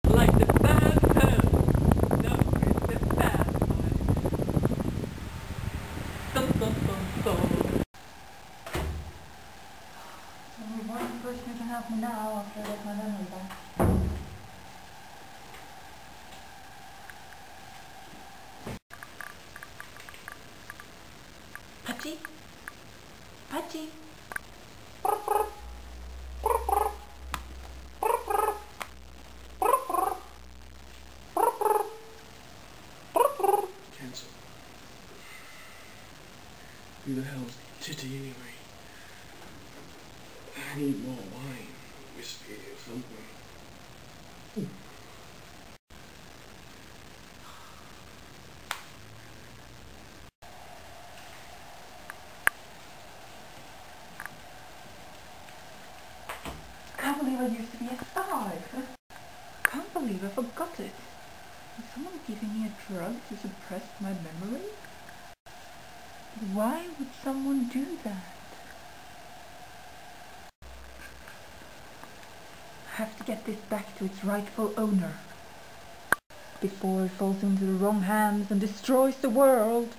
like the bad home. No, it's the bad life. Dun, dun, dun, dun. Only one person who can help me now after I get my memory back. Patty? Patty? Cancel. Who the hell's Titty anyway? I need more wine, whiskey or something. Ooh. Can't believe I used to be a star. Can't believe I forgot it. Is someone giving me a drug to suppress my memory? Why would someone do that? I have to get this back to its rightful owner before it falls into the wrong hands and destroys the world.